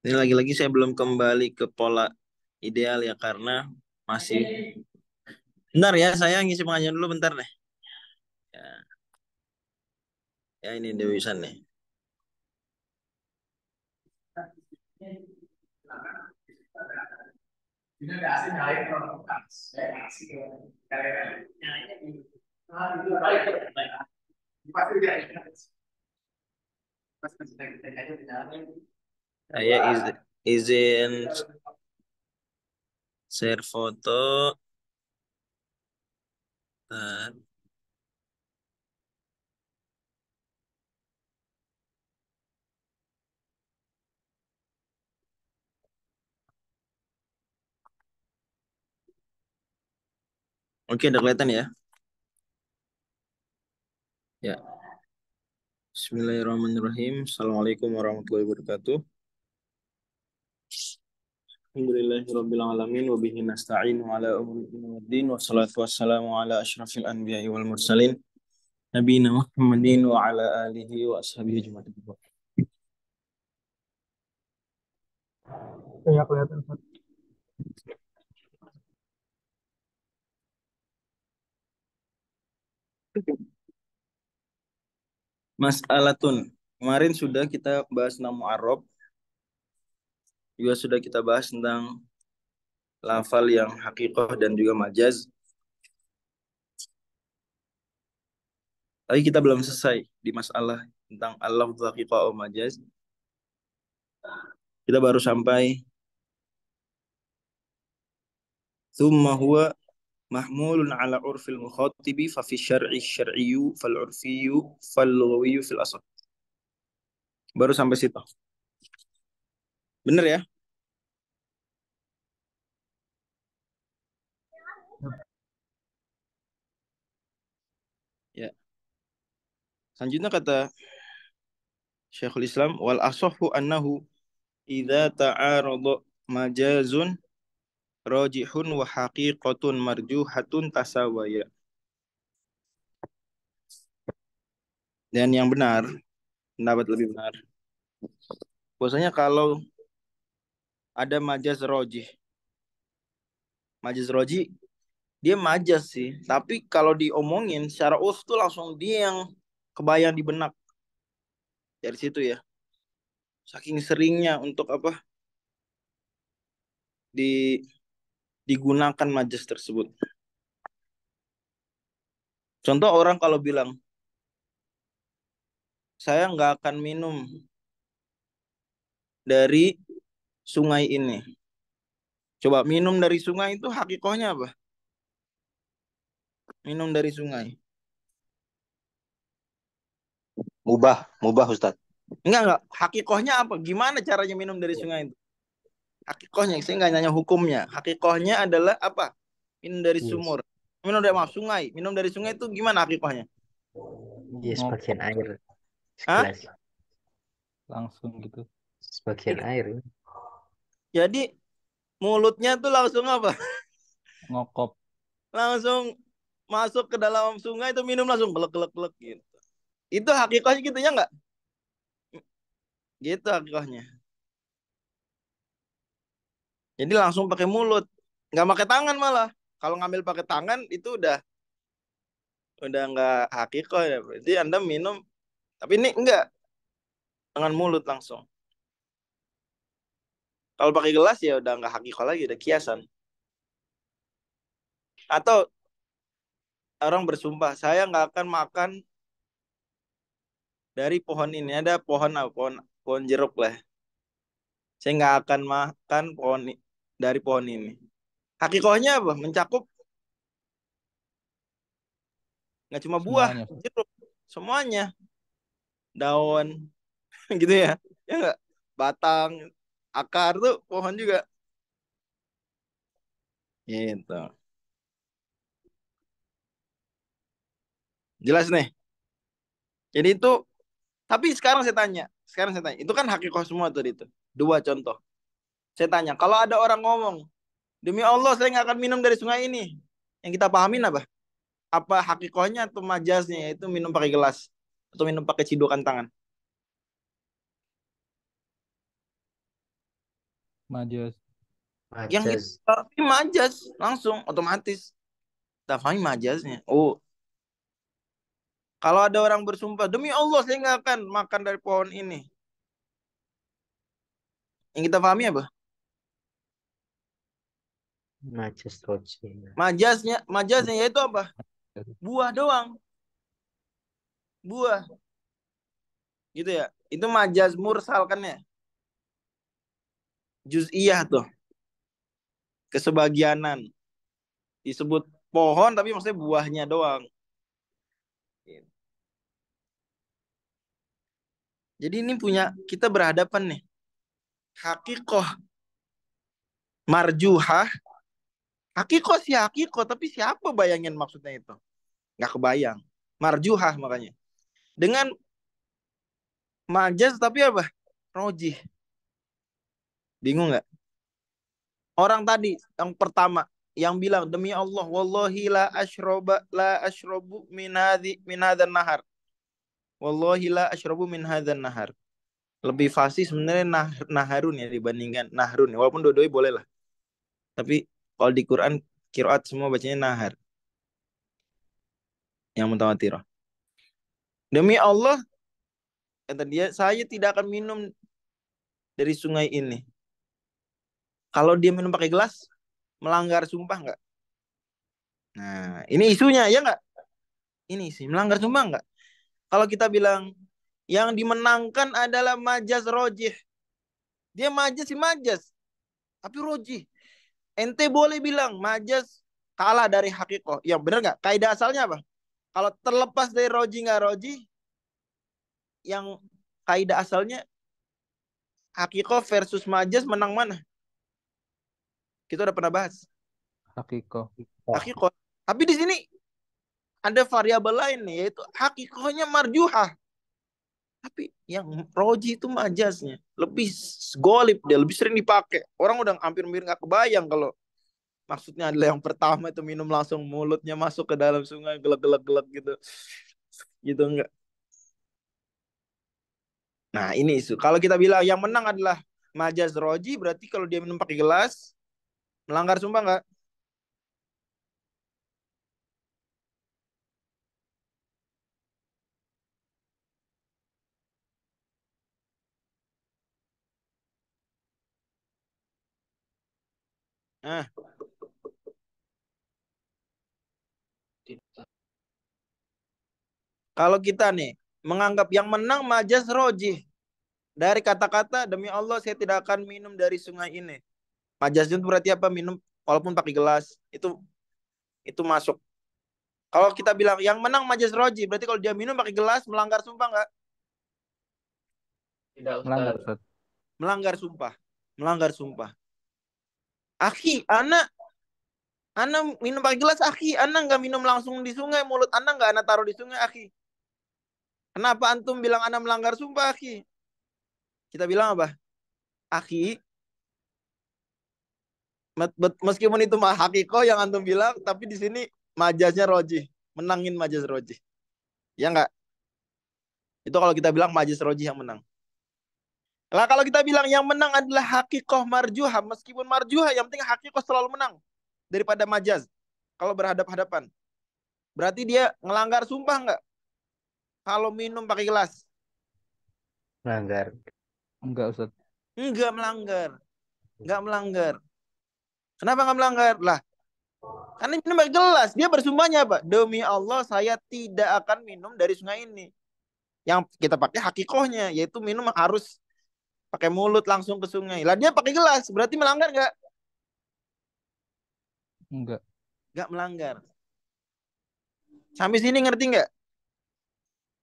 Ini lagi-lagi saya belum kembali ke pola ideal ya karena masih. Bentar ya, saya ngisi pengajian dulu bentar nih. Ya, ya ini Dewi San nih. Saya izin share foto. Bentar. Oke, udah kelihatan ya. Ya, Bismillahirrahmanirrahim. Assalamualaikum warahmatullahi wabarakatuh. Alhamdulillahirabbil alamin wa bihi nasta'inu ala umuri dunya waddin wassalatu wassalamu ala asyrafil anbiya'i wal mursalin nabiyina Muhammadin wa ala alihi wa ashabihi ajma'in. Ya, kelihatan. Mas'alatun. Kemarin sudah kita bahas nama Arab, juga sudah kita bahas tentang lafal yang hakikoh dan juga majaz. Tapi kita belum selesai di masalah tentang al-lafdz hakikoh atau majaz. Kita baru sampai thumma huwa mahmulun ala urfil mukhatibi fa fi syar'i syar'iyyu fal urfiyyu fal lughawiyyu fil asl. Baru sampai situ. Bener ya? Ya. Selanjutnya kata Syekhul Islam wal asahhu annahu idza ta'arada majazun rajihun wa haqiqatun marjuhatun tasawaya. Dan yang benar, pendapat lebih benar, bahwasanya kalau ada majaz rojih, dia majaz sih. Tapi kalau diomongin secara tuh langsung dia yang kebayang di benak. Dari situ ya. Saking seringnya untuk apa di digunakan majaz tersebut. Contoh orang kalau bilang, saya nggak akan minum dari sungai ini. Coba minum dari sungai itu hakikohnya apa? Minum dari sungai. Mubah Ustadz. Enggak. Hakikohnya apa? Gimana caranya minum dari sungai itu? Hakikohnya, saya nggak nanya hukumnya. Hakikohnya adalah apa? Minum dari Yes. sumur. Minum dari maaf, sungai. Minum dari sungai itu gimana hakikohnya? Yes, sebagian air Hah? segelas. Langsung gitu Sebagian air. Jadi mulutnya tuh langsung apa? ngokop. Langsung masuk ke dalam sungai itu minum langsung gelek gelek gelek gitu. Itu hakikohnya gitu ya nggak? Gitu hakikohnya. Jadi langsung pakai mulut, nggak pakai tangan malah. Kalau ngambil pakai tangan itu udah nggak hakikoh ya. Berarti Anda minum, tapi ini enggak dengan mulut langsung. Kalau pakai gelas ya udah nggak hakikoh lagi, udah kiasan. Atau orang bersumpah, saya nggak akan makan dari pohon ini. Ada pohon apa? Pohon jeruk lah. Saya nggak akan makan dari pohon ini. Hakikohnya apa? Mencakup nggak cuma buah, Semuanya. jeruk, semuanya, daun, gitu ya. Ya nggak? Batang, akar tuh pohon juga. Gitu. Jelas nih. Jadi itu, tapi sekarang saya tanya, itu kan hakikoh semua tuh itu. Dua contoh. Saya tanya, kalau ada orang ngomong, demi Allah saya nggak akan minum dari sungai ini. Yang kita pahamin apa? Apa hakikohnya atau majaznya, yaitu minum pakai gelas atau minum pakai cidukan tangan? Majas. Yang Majas. itu tapi majas langsung otomatis. Kita pahami majasnya. Oh, kalau ada orang bersumpah, demi Allah saya nggak akan makan dari pohon ini. Yang kita pahami apa? Majas roji. Majasnya yaitu apa? Buah doang. Buah. Gitu ya. Itu majas mursal kan ya. Juz'iyah tuh. Kesebagianan. Disebut pohon tapi maksudnya buahnya doang. Jadi ini punya kita berhadapan nih. Hakikoh marjuhah. Hakikoh sih hakikoh. Tapi siapa bayangin maksudnya itu? Nggak kebayang. Marjuhah makanya. Dengan majas tapi apa? Rojih. Bingung nggak? Orang tadi yang pertama yang bilang demi Allah wallahi la asyrobu min hadzal nahar. Wallahi la asyrobu min hadzal nahar. Lebih fasih sebenarnya naharun ya dibandingkan nahrun ya. Walaupun dua-duanya boleh lah. Tapi kalau di Quran qiraat semua bacanya nahar yang mutawatirah. Demi Allah kata dia saya tidak akan minum dari sungai ini. Kalau dia minum pakai gelas melanggar sumpah nggak? Nah, ini isunya ya nggak? Ini sih melanggar sumpah nggak? Kalau kita bilang yang dimenangkan adalah majas rojih. Dia majas sih majas. Tapi rojih. Ente boleh bilang majas kalah dari hakikoh. Yang benar nggak? Kaidah asalnya apa? Kalau terlepas dari roji nggak roji, yang kaidah asalnya hakikoh versus majas menang mana? Kita udah pernah bahas. Hakiko. Hakikoh. Tapi di sini ada variabel lain nih, yaitu hakikohnya marjuhah. Tapi yang roji itu majasnya lebih golip, dia lebih sering dipakai. Orang udah hampir-hampir nggak kebayang kalau maksudnya adalah yang pertama itu minum langsung mulutnya masuk ke dalam sungai gelek-gelek gitu. Gitu enggak. Nah, ini isu. Kalau kita bilang yang menang adalah majas roji, berarti kalau dia minum pakai gelas melanggar sumpah enggak? Nah, kalau kita nih menganggap yang menang majas roji dari kata-kata demi Allah saya tidak akan minum dari sungai ini. Majas itu berarti apa? Minum walaupun pakai gelas. Itu masuk. Kalau kita bilang yang menang majas roji, berarti kalau dia minum pakai gelas melanggar sumpah nggak? Tidak, Melanggar, Ustaz. Ustaz. Melanggar sumpah. Melanggar sumpah. Akhi, anak minum pakai gelas, akhi. Anak nggak minum langsung di sungai, mulut anak nggak anak taruh di sungai, akhi. Kenapa antum bilang anak melanggar sumpah, akhi? Kita bilang apa? Akhi, meskipun itu mah hakiko yang antum bilang, tapi di sini majasnya roji. Menangin majas roji. Ya nggak? Itu kalau kita bilang majas roji yang menang. Lah kalau kita bilang yang menang adalah hakikoh marjuha, meskipun marjuha yang penting hakikoh selalu menang daripada majaz. Kalau berhadap-hadapan, berarti dia ngelanggar sumpah nggak? Kalau minum pakai gelas, Melanggar. Enggak, Ustaz. nggak melanggar, nggak melanggar. Kenapa nggak melanggar? Lah, karena minum pakai gelas. Dia bersumpahnya apa? Demi Allah saya tidak akan minum dari sungai ini. Yang kita pakai hakikohnya, yaitu minum harus pakai mulut langsung ke sungai. Lah dia pakai gelas, berarti melanggar nggak? Enggak. Nggak melanggar. Sampai sini ngerti nggak?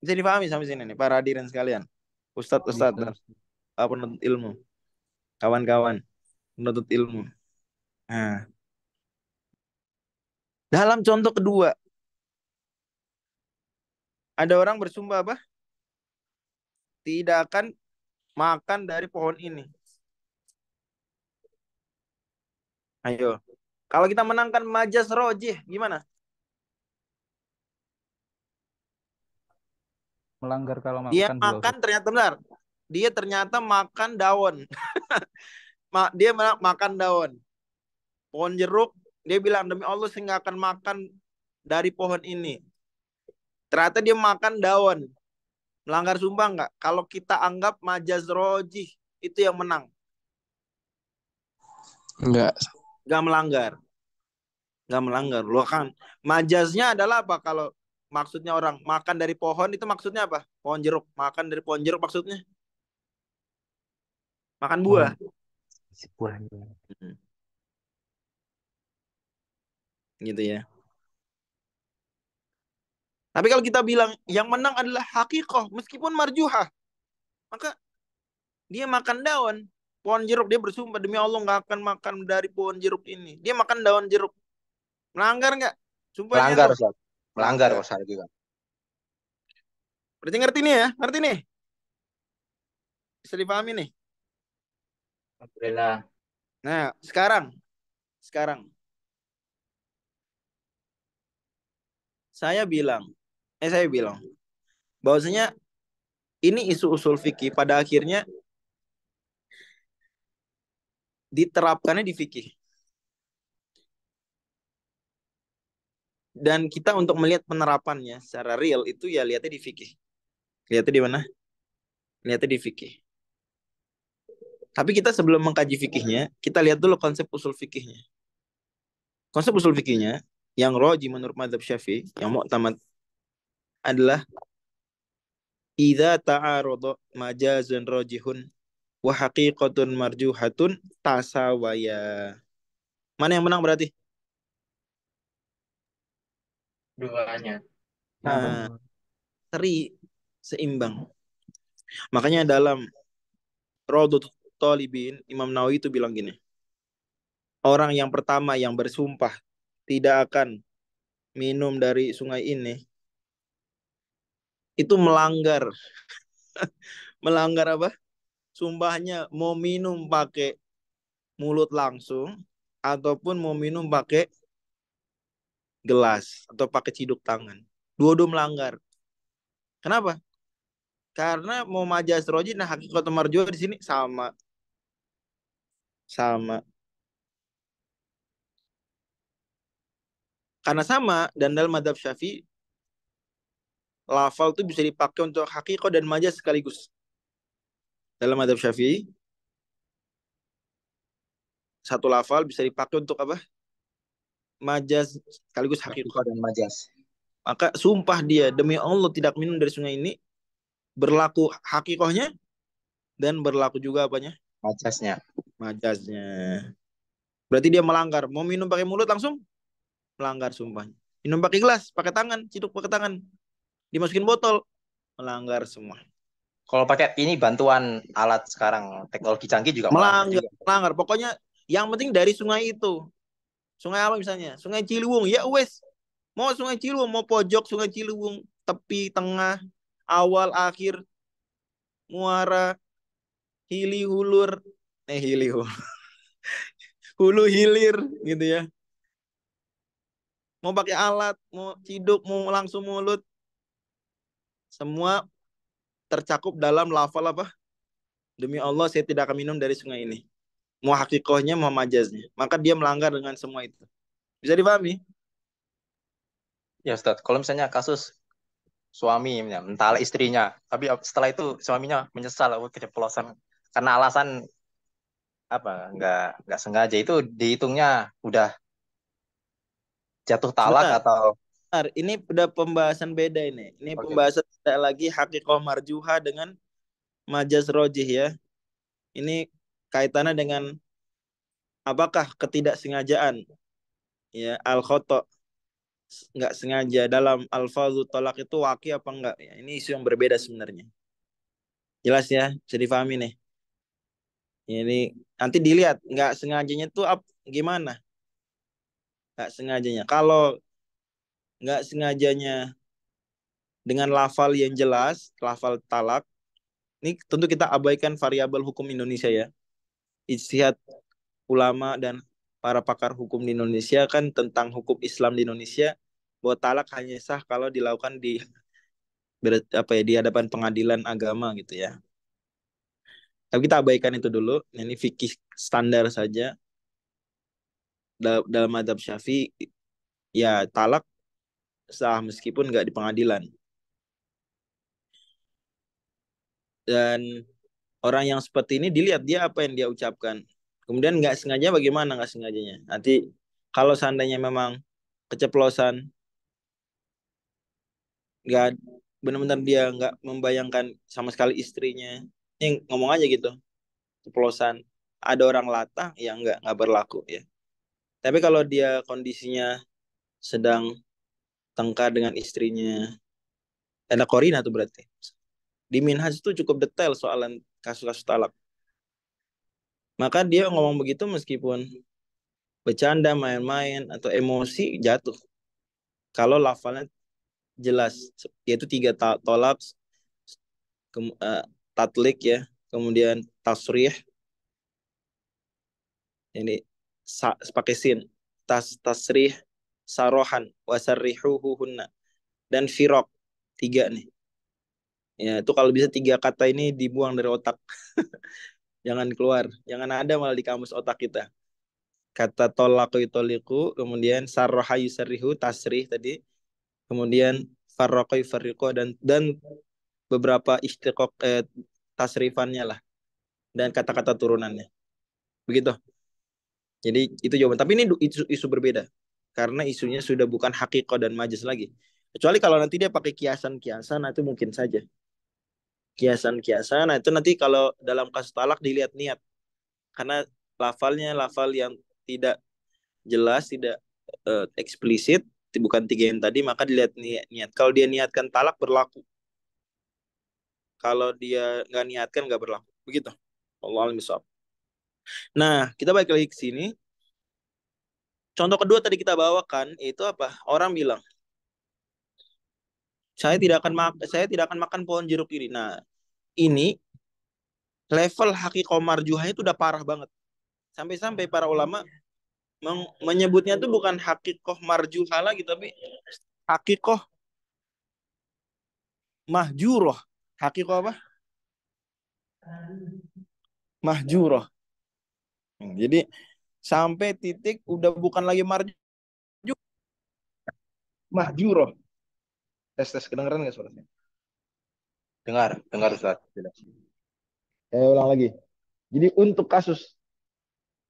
Bisa dipahami sampai sini nih para hadirin sekalian. Ustadz dan Bisa. penuntut ilmu, kawan-kawan penuntut ilmu. Nah, dalam contoh kedua, ada orang bersumpah apa? Tidak akan makan dari pohon ini. Ayo. Kalau kita menangkan majas rojih, gimana? Melanggar kalau Dia makan juga, makan Ustaz. ternyata benar. Dia ternyata makan daun. dia makan daun pohon jeruk. Dia bilang, demi Allah saya nggak akan makan dari pohon ini. Ternyata dia makan daun. Melanggar sumpah nggak? Kalau kita anggap majaz rojih itu yang menang. Enggak. Nggak melanggar. Nggak melanggar. Lo kan majaznya adalah apa? Kalau maksudnya orang makan dari pohon itu maksudnya apa? Pohon jeruk. Makan dari pohon jeruk maksudnya makan buah. Si buahnya. Gitu ya. Tapi kalau kita bilang yang menang adalah hakikoh meskipun marjuhah, maka dia makan daun pohon jeruk. Dia bersumpah demi Allah nggak akan makan dari pohon jeruk ini. Dia makan daun jeruk. Melanggar nggak? Sumpahnya Melanggar, tuh. Ustaz. Melanggar kok saya juga. Berarti ngerti nih ya? Ngerti nih? Bisa dipahami nih? Alhamdulillah. Nah, sekarang saya bilang bahwasanya ini isu usul fikih pada akhirnya diterapkannya di fikih. Dan kita untuk melihat penerapannya secara real itu ya lihatnya di fikih. Lihatnya di mana? Lihatnya di fikih. Tapi kita sebelum mengkaji fikihnya, kita lihat dulu konsep usul fikihnya. Konsep usul fikihnya yang roji menurut mazhab Syafi'i, yang mu'tamad adalah idza ta'arada majazun rajihun wa haqiqatun marjuhatun tasawaya. Mana yang menang berarti? Duanya. Nah, seimbang. Makanya dalam Raudhatul Talibin, Imam Nawawi itu bilang gini, orang yang pertama yang bersumpah tidak akan minum dari sungai ini, itu melanggar. Melanggar apa? Sumpahnya mau minum pakai mulut langsung, ataupun mau minum pakai gelas, atau pakai ciduk tangan. Dua-dua melanggar. Kenapa? Karena mau majas roji, nah hakikat marjuah di sini sama. Sama. Karena sama, dan dalam madhab syafi'i, lafal itu bisa dipakai untuk hakikat dan majas sekaligus. Dalam madhab syafi'i, satu lafal bisa dipakai untuk apa? Majas sekaligus hakikat. Hakikoh dan majaz. Maka sumpah dia, demi Allah tidak minum dari sungai ini, berlaku hakikohnya, dan berlaku juga apanya? Majaznya. Majaznya. Berarti dia melanggar. Mau minum pakai mulut langsung melanggar sumpahnya. Minum pakai gelas, pakai tangan, ciduk pakai tangan, dimasukin botol, melanggar semua. Kalau pakai ini bantuan alat sekarang teknologi canggih juga Melanggar, juga. melanggar. Pokoknya yang penting dari sungai itu. Sungai apa misalnya? Sungai Ciliwung. Ya wes. Mau sungai Ciliwung, mau pojok sungai Ciliwung, tepi, tengah, awal, akhir, muara, hili, hulur, hili, hulur. Hulu hilir gitu ya. Mau pakai alat, mau ciduk, mau langsung mulut, semua tercakup dalam lafal apa? Demi Allah saya tidak akan minum dari sungai ini. Mau hakikohnya, mau majaznya. Maka dia melanggar dengan semua itu. Bisa dipahami? Ya Ustaz, kalau misalnya kasus suami, entah istrinya, tapi setelah itu suaminya menyesal keceplosan karena alasan apa? Nggak sengaja, itu dihitungnya udah jatuh talak Sebentar. atau Ini udah pembahasan beda ini. Ini Oke. pembahasan tidak lagi hakikoh marjuha dengan majaz rojih ya. Ini kaitannya dengan apakah ketidaksengajaan ya al-khoto, nggak sengaja dalam alfazul tolak itu waki apa enggak ya. Ini isu yang berbeda sebenarnya. Jelas ya, bisa difahami nih. Ini nanti dilihat nggak sengajanya itu gimana? Nggak sengajanya. Kalau nggak sengajanya dengan lafal yang jelas, lafal talak, ini tentu kita abaikan variabel hukum Indonesia ya. Ijtihad ulama dan para pakar hukum di Indonesia kan tentang hukum Islam di Indonesia, bahwa talak hanya sah kalau dilakukan di hadapan pengadilan agama gitu ya. Tapi kita abaikan itu dulu. Ini fikih standar saja. Dalam mazhab Syafi'i ya talak sah meskipun nggak di pengadilan. Dan orang yang seperti ini dilihat dia apa yang dia ucapkan. Kemudian nggak sengaja bagaimana nggak sengajanya. Nanti kalau seandainya memang keceplosan, nggak benar-benar dia nggak membayangkan sama sekali istrinya, ini ngomong aja gitu, ceplosan. Ada orang latah, ya nggak berlaku ya. Tapi kalau dia kondisinya sedang tengkar dengan istrinya, ada korina tuh berarti. Di Minhaj itu cukup detail soalan kasus-kasus talak. Maka dia ngomong begitu meskipun bercanda, main-main, atau emosi jatuh. Kalau lafalnya jelas, yaitu tiga tolak, tatlik ya, kemudian tasrih, ini pakai sin, tasrih, sarohan, wasarrihuhunna, dan firok, tiga nih. Ya, itu kalau bisa tiga kata ini dibuang dari otak. Jangan keluar, jangan ada malah di kamus otak kita. Kata tolaku itoliku, kemudian sarroha yusarrihu, tasrih tadi, kemudian farroko yufarriko, dan beberapa istiqok tasrifannya lah, dan kata-kata turunannya. Begitu. Jadi itu jawaban. Tapi ini isu berbeda. Karena isunya sudah bukan hakiko dan majaz lagi. Kecuali kalau nanti dia pakai kiasan-kiasan, nah itu mungkin saja. Kiasan-kiasan, nah itu nanti kalau dalam kasus talak dilihat niat. Karena lafalnya lafal yang tidak jelas, tidak eksplisit, bukan tiga yang tadi, maka dilihat niat. Kalau dia niatkan talak berlaku. Kalau dia nggak niatkan nggak berlaku. Begitu. Allah alam bisawab. Nah, kita balik lagi ke sini. Contoh kedua tadi kita bawakan itu apa? Orang bilang, saya tidak akan makan pohon jeruk ini. Nah, ini level hakikoh marjuhah itu udah parah banget. Sampai-sampai para ulama menyebutnya itu bukan hakikoh marjuhah lagi, tapi hakikoh mahjuroh. Hakikoh apa? Mahjuroh. Jadi sampai titik udah bukan lagi marjuh, mahjuroh. Tes kedengeran nggak suaranya? Dengar Ustaz. Saya ulang lagi. Jadi untuk kasus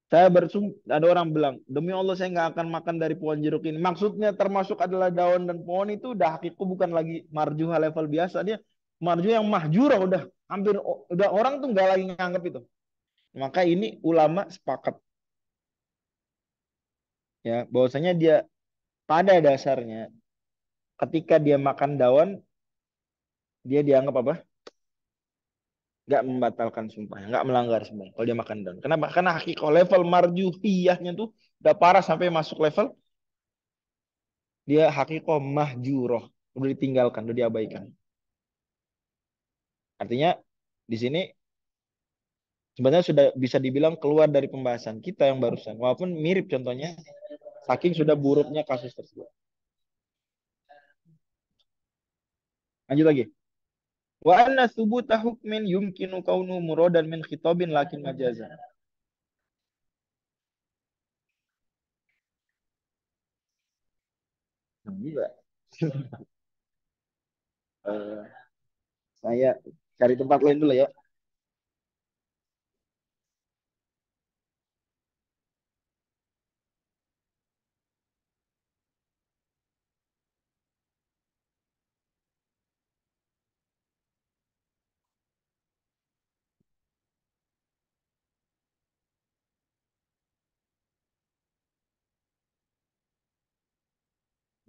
saya ada orang bilang, demi Allah saya nggak akan makan dari pohon jeruk ini. Maksudnya termasuk adalah daun dan pohon itu udah hakiku bukan lagi marjuha level biasa. Dia marjuh yang mahjurah udah hampir udah orang tuh nggak lagi nganggap itu. Maka ini ulama sepakat ya bahwasanya dia pada dasarnya ketika dia makan daun dia dianggap apa? Nggak membatalkan sumpahnya, nggak melanggar sumpah kalau dia makan daun. Kenapa? Karena hakikoh level marjuhiyahnya tuh udah parah sampai masuk level dia hakikoh mahjuroh, udah ditinggalkan, udah diabaikan. Artinya di sini sebenarnya sudah bisa dibilang keluar dari pembahasan kita yang barusan, walaupun mirip contohnya, saking sudah buruknya kasus tersebut. Lanjut lagi. Wa anna thubuta hukmin yumkinu kaunu muradan min khitabin lakin majazan. Gila. Eh, saya cari tempat lain dulu ya.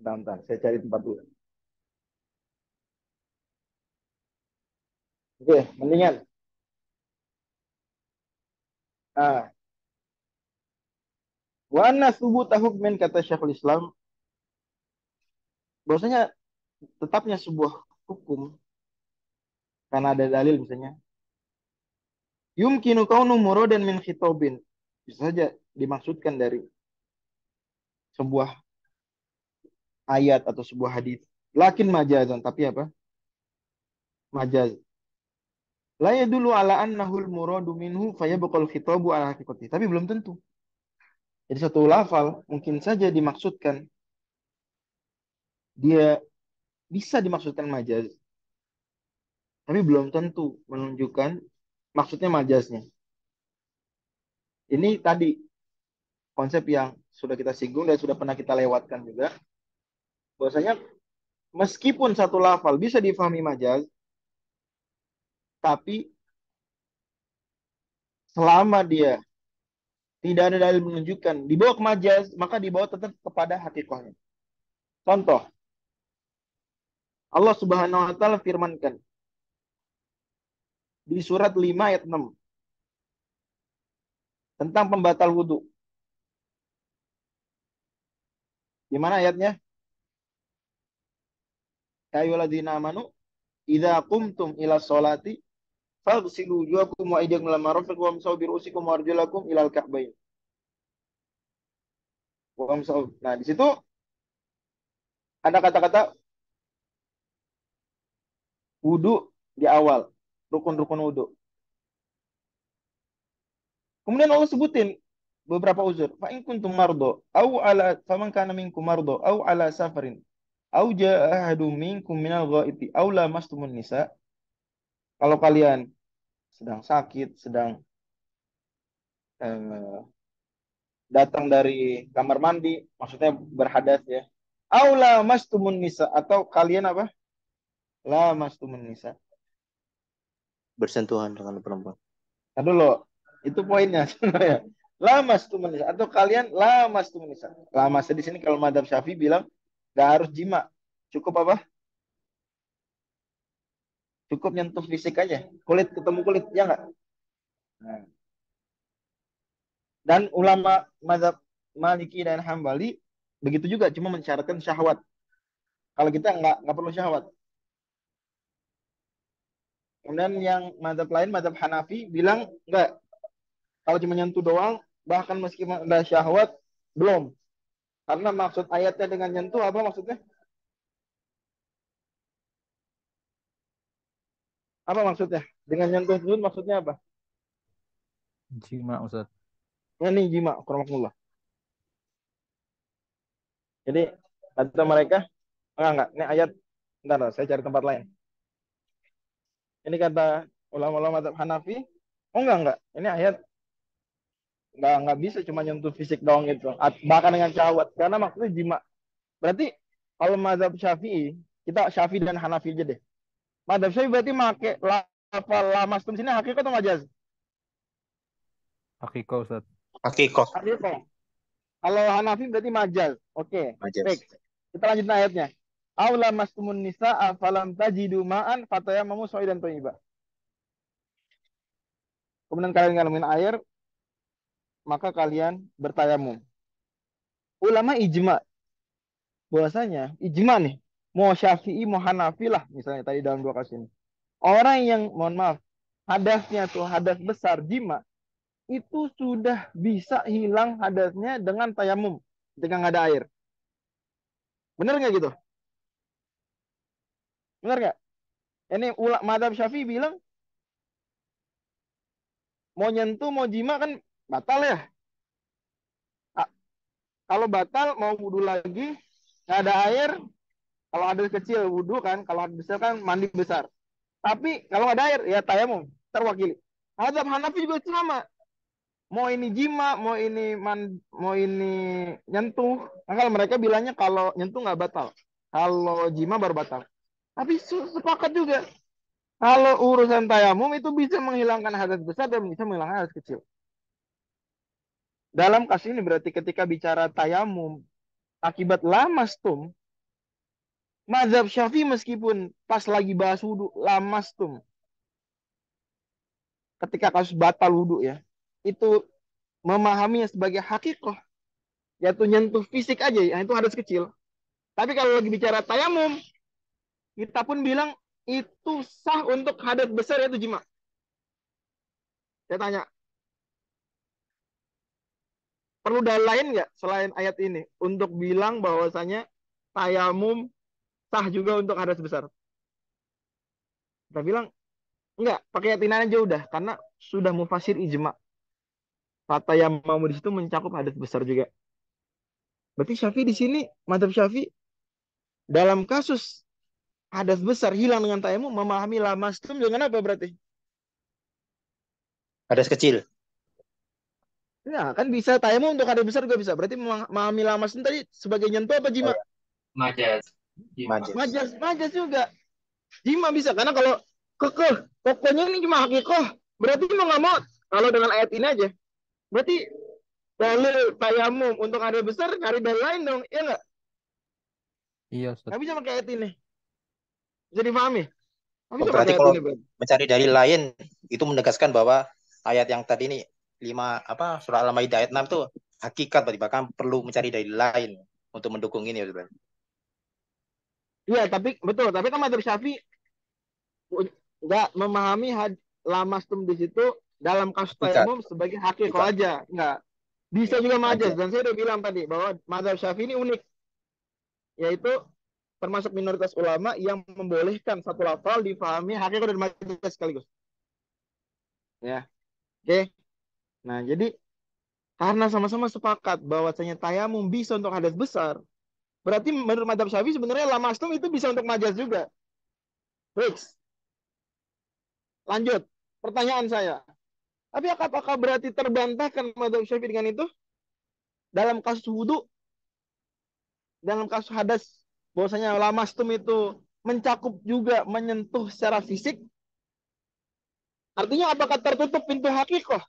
Bentar, saya cari tempat dulu. Oke, mendingan. Ah, wa anna thubuta hukmin kata Syekhul Islam, bahwasanya tetapnya sebuah hukum karena ada dalil misalnya yumkinu kaunu muradan min khitabin, bisa saja dimaksudkan dari sebuah ayat atau sebuah hadis. Lakin majazan, tapi apa? Majaz. La yadullu ala annahul muradu minhu fayabqal khitabu ala haqiqati. Tapi belum tentu. Jadi satu lafal mungkin saja dimaksudkan, dia bisa dimaksudkan majaz, tapi belum tentu menunjukkan maksudnya majaznya. Ini tadi konsep yang sudah kita singgung dan sudah pernah kita lewatkan juga, bahwasanya meskipun satu lafal bisa difahami majaz, tapi selama dia tidak ada dalil menunjukkan dibawa ke majaz, maka dibawa tetap kepada hakikatnya. Contoh, Allah Subhanahu wa taala firmankan di surat 5 ayat 6 tentang pembatal wudhu. Gimana ayatnya? Ya ayyuhalladzina amanu idza qumtum ila sholati faghsilu wujuhakum wa aydiyakum ila marafiq wamsahu bi ru'usikum wa arjulakum ilal ka'bayn. Nah, di situ ada kata-kata wudhu di awal, rukun-rukun wudhu. Kemudian Allah sebutin beberapa uzur. Fa in kuntum mardo au ala faman kana minkum mardo au ala safarin au jaa ahadum minkum minal ghaiti au lamastumun nisa. Kalau kalian sedang sakit, sedang eh, datang dari kamar mandi, maksudnya berhadas ya. Au lamastumun nisa, atau kalian apa? Lamastumun nisa. Bersentuhan dengan perempuan. Nah dulu, itu poinnya sebenarnya. Lamastumun nisa, atau kalian lamastumun nisa. Lamas di sini kalau madzhab Syafi'i bilang nggak harus jima, cukup apa? Cukup nyentuh fisik aja, kulit ketemu kulit, ya nggak? Nah. Dan ulama mazhab Maliki dan Hambali begitu juga, cuma mensyaratkan syahwat. Kalau kita nggak perlu syahwat. Kemudian yang mazhab lain, mazhab Hanafi bilang nggak, kalau cuma nyentuh doang, bahkan meskipun ada syahwat belum. Karena maksud ayatnya dengan nyentuh apa maksudnya? Apa maksudnya? Dengan nyentuh itu maksudnya apa? Jima Ustaz. Ini jima, kurang. Jadi kata mereka, enggak, ini ayat, bentar, saya cari tempat lain. Ini kata ulama-ulama mazhab Hanafi, oh enggak, ini ayat nggak bisa cuma nyentuh fisik doang gitu, bahkan dengan syahwat, karena maksudnya jima. Berarti kalau mazhab Syafi'i, kita Syafi'i dan Hanafi aja deh. Mazhab Syafi'i berarti make lafal lamastum sini hakikat atau majaz? Hakiko Ustaz. Hakikoh. Hakikat. Kalau Hanafi berarti majaz. Oke, Majaz. baik. Kita lanjut ayatnya. Aula mastumun nisa afalam tajidu ma'an fatayamamu sa'idan thayyiba. Kemudian kalian ngalamin air, maka kalian bertayamum. Ulama ijma, bahwasanya ijma nih, mau Syafi'i mau Hanafi lah misalnya tadi dalam dua kasus ini. Orang yang mohon maaf, hadasnya tuh hadas besar jima, itu sudah bisa hilang hadasnya dengan tayamum ketika nggak ada air. Bener nggak gitu? Bener nggak? Ini madhab Syafi'i bilang mau nyentuh mau jima kan batal ya. Kalau batal mau wudhu lagi nggak ada air, kalau ada kecil wudhu kan, kalau ada besar kan mandi besar. Tapi kalau nggak ada air ya tayamum terwakili. Mazhab Hanafi juga sama. Mau ini jima, mau ini nyentuh. Nah, kalau mereka bilangnya kalau nyentuh nggak batal, kalau jima baru batal. Tapi sepakat juga. Kalau urusan tayamum itu bisa menghilangkan hadas besar dan bisa menghilangkan hadas kecil. Dalam kasus ini berarti ketika bicara tayamum akibat lamastum, mazhab Syafi'i meskipun pas lagi bahas wudhu lamastum, ketika kasus batal wudhu ya, itu memahaminya sebagai hakikat, yaitu nyentuh fisik aja, ya, itu hadas kecil. Tapi kalau lagi bicara tayamum, kita pun bilang itu sah untuk hadas besar, yaitu jima. Saya tanya, perlu dalil lain nggak selain ayat ini untuk bilang bahwasanya tayamum sah juga untuk hadas besar? Kita bilang Enggak, pakai yakinan aja udah. Karena sudah mufasir ijma. Kata yang mau di situ mencakup hadas besar juga. Berarti Syafi'i di sini, madzhab Syafi'i dalam kasus hadas besar hilang dengan tayamum memahami lamastum dengan apa berarti? Hadas kecil. Ya, kan bisa tayamum untuk hadas besar juga bisa. Berarti memahami lamastum tadi sebagai nyentuh apa Oh jima? ya, Majas. Jima. majas. Majas, majas juga. Jima bisa karena kalau kekeh, pokoknya ini cuma hakikoh. Berarti mau nggak mau kalau dengan ayat ini aja. Berarti dalil tayamum untuk hadas besar cari dalil lain dong, ya nggak? Iya, Ustaz. Nggak bisa pakai ayat ini. Bisa dipahami? Nggak Oh, bisa pakai berarti ayat kalau ini, Bro. mencari dalil lain itu menegaskan bahwa ayat yang tadi ini 5 apa surah Al-Maidah ayat 6 tuh hakikat berarti bahkan perlu mencari dalil lain untuk mendukung ini ya Ustaz. Iya, tapi betul. Tapi kan madzhab Syafi'i nggak memahami lamastum di situ dalam kasus Hakikat, tayamum sebagai hakikoh hakikat. aja. Nggak. Bisa Ya, juga majas. majas. Dan saya udah bilang tadi bahwa madzhab Syafi'i ini unik. Yaitu termasuk minoritas ulama yang membolehkan satu lafal difahami hakikoh dan majas sekaligus. Ya, oke. Nah, jadi karena sama-sama sepakat bahwasanya tayamum bisa untuk hadas besar, berarti menurut madzhab Syafi'i sebenarnya lamastum itu bisa untuk majas juga. Fix. Lanjut. Pertanyaan saya. Tapi apakah berarti terbantahkan madzhab Syafi'i dengan itu? Dalam kasus wudhu, dalam kasus hadas, bahwasanya lamastum itu mencakup juga menyentuh secara fisik. Artinya apakah tertutup pintu hakikoh?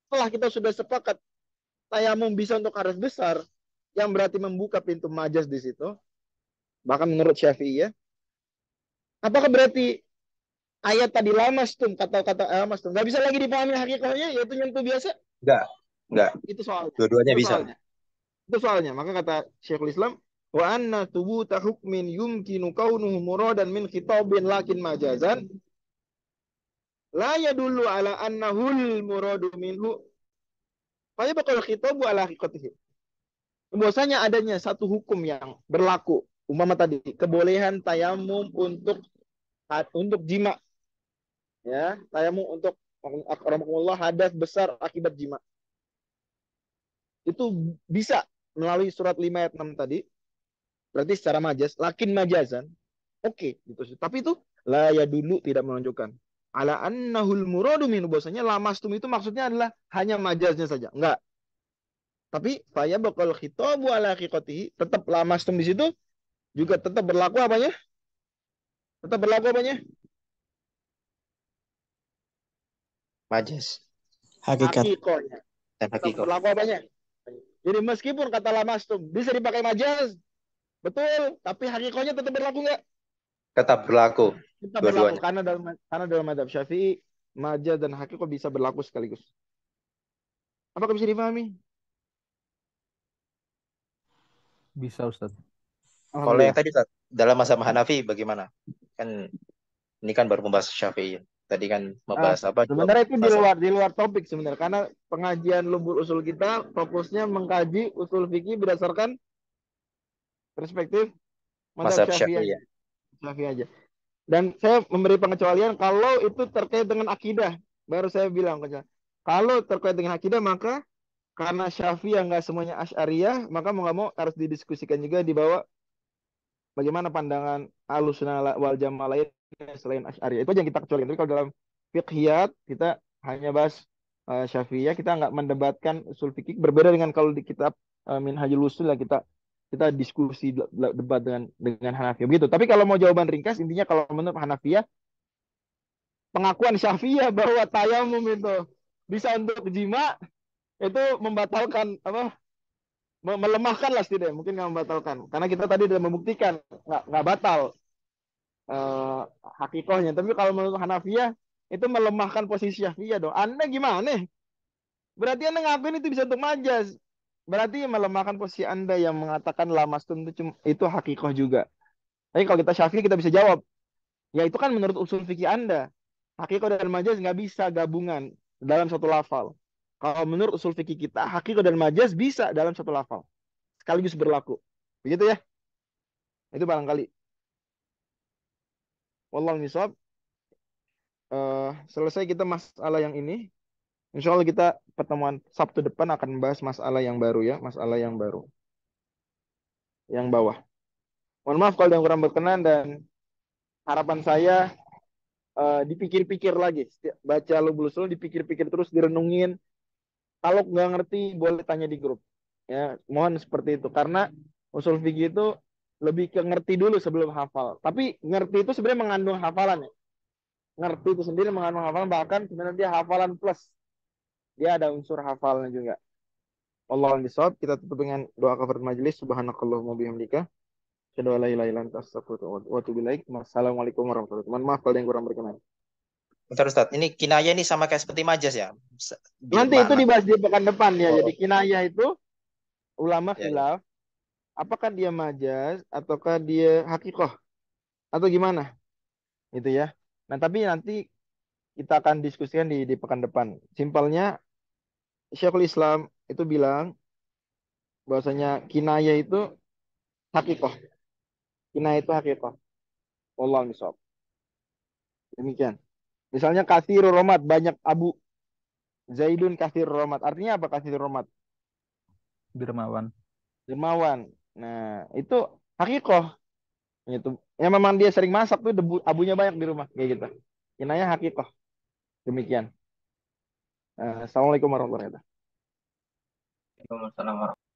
Setelah kita sudah sepakat tayamum bisa untuk hadas besar, yang berarti membuka pintu majas di situ. Bahkan menurut Syafi'i ya. Apakah berarti ayat tadi lamastum, kata-kata lamastum, nggak bisa lagi dipahami hakikohnya, yaitu nyentuh biasa? Enggak, enggak. Itu soalnya. Dua-duanya Itu bisa. soalnya. Itu soalnya. Maka kata Syekhul Islam, wa anna thubuta hukmin yumkinu kaunuhu muradan min khitabin lakin majazan la yadullu ala annahul muradu minhu fa yabqal khitabu ala haqiqatihi. Bahwasanya adanya satu hukum yang berlaku, umpama tadi kebolehan tayamum untuk jima, ya, tayamum untuk akramakumullah hadas besar akibat jima. Itu bisa melalui surat 5 ayat 6 tadi. Berarti secara majas, lakin majazan, oke, gitu. Tapi itu la ya dulu tidak menunjukkan ala annahul muradu min, bahwasanya lamastum itu maksudnya adalah hanya majaznya saja. Enggak. Tapi faya bakal khitabu ala haqiqatihi, tetap lamastum di situ juga tetap berlaku apanya? Tetap berlaku apanya? Majas Hakikat. Hakikohnya. dan Tetap hakikat. berlaku apanya? Jadi meskipun kata lamastum bisa dipakai majaz, betul, tapi hakikohnya tetap berlaku enggak? Tetap berlaku Tetap berlaku dua-duanya. karena dalam madzhab Syafi'i majaz dan hakikoh bisa berlaku sekaligus. Apakah bisa dipahami? Bisa, Ustaz. Kalau yang Alhamdulillah. tadi Ustaz, dalam mazhab Hanafi bagaimana? Kan ini kan baru membahas Syafi'i. Tadi kan Ah, membahas apa? Dua sebenarnya itu di mazhab. luar di luar topik sebenarnya karena pengajian lumbur usul kita fokusnya mengkaji usul fikih berdasarkan perspektif madzhab Mazhab Syafi'i Syafi'i aja. ya. Syafi'i aja. Dan saya memberi pengecualian kalau itu terkait dengan akidah. Baru saya bilang kalau terkait dengan akidah maka karena Syafi'i yang nggak semuanya Asy'ariyah, maka mau nggak mau harus didiskusikan juga di bawah bagaimana pandangan Ahlussunnah wal Jamaah lain selain Asy'ariyah. Itu aja yang kita kecualikan. Tapi kalau dalam fiqhiyat kita hanya bahas Syafi'iyah, kita nggak mendebatkan usul fikih. Berbeda dengan kalau di kitab Minhajul Usul lah kita kita diskusi debat dengan Hanafiyah begitu. Tapi kalau mau jawaban ringkas intinya kalau menurut Hanafiyah pengakuan Syafi'iyah bahwa tayamum itu bisa untuk jima itu membatalkan apa melemahkan lah setidaknya mungkin nggak membatalkan karena kita tadi sudah membuktikan nggak batal eh, hakikohnya. Tapi kalau menurut Hanafiyah itu melemahkan posisi Syafi'iyah dong. Anda gimana? Berarti Anda ngapain itu bisa untuk majas? Berarti melemahkan posisi Anda yang mengatakan lamastum itu hakikoh juga. Tapi kalau kita Syafi'i kita bisa jawab. Ya itu kan menurut usul fikih Anda. Hakikoh dan majaz nggak bisa gabungan dalam satu lafal. Kalau menurut usul fikih kita, hakikoh dan majaz bisa dalam satu lafal. Sekaligus berlaku. Begitu ya? Itu barangkali. Wallahu nisab. selesai kita masalah yang ini. Insya Allah kita pertemuan Sabtu depan akan membahas masalah yang baru ya, masalah yang baru, yang bawah. Mohon maaf kalau yang kurang berkenan dan harapan saya dipikir-pikir lagi. Baca Lubul Usul, dipikir-pikir terus, direnungin. Kalau nggak ngerti boleh tanya di grup. Ya, mohon seperti itu. Karena usul fikih itu lebih ke ngerti dulu sebelum hafal. Tapi ngerti itu sebenarnya mengandung hafalan ya. Ngerti itu sendiri mengandung hafalan, bahkan sebenarnya dia hafalan plus. Dia ada unsur hafalnya juga. Wallahu a'lam. Kita tutup dengan doa kafaratul majelis. Subhanakallahumma bihamdika. Asyhadu an la ilaha illa anta astaghfiruka wa atubu ilaik. Wassalamualaikum warahmatullahi wabarakatuh. Mohon maaf kalau ada yang kurang berkenan. Bentar Ustadz, ini kinayah ini sama kayak seperti majas ya? Nanti itu dibahas di pekan depan ya. Oh, Jadi kinayah itu ulama ya, ya. khilaf apakah dia majaz ataukah dia hakikoh atau gimana gitu ya. Nah, tapi nanti kita akan diskusikan di pekan depan. Simpelnya Syekhul Islam itu bilang bahwasanya kinayah itu hakikoh. Kinayah itu hakikoh. Wallahu a'lam. Demikian. Misalnya katsirur romat, banyak abu. Zaidun katsirur romat. Artinya apa katsirur romat? Dermawan. Dermawan. Nah, itu hakikoh. Itu. Ya memang dia sering masak tuh debu abunya banyak di rumah kayak gitu. Kinayah hakikoh. Demikian. Assalamualaikum warahmatullahi wabarakatuh. Waalaikumsalam.